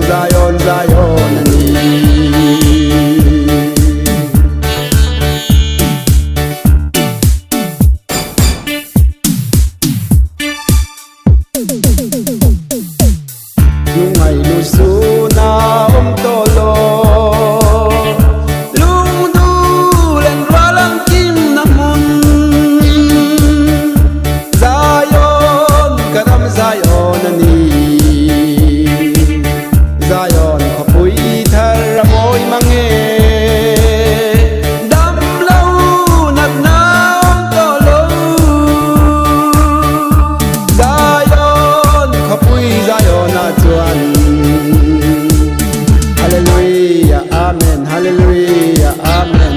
Zion, Zion ani. Lung ay lusu na tolo. Lung du len walang kim namun. Zion kadam Zion ani. Zion kapui thar moy mange. Dam lâu nat na tolo. Zion kapui Zion atuan. Hallelujah, amen, hallelujah, amen.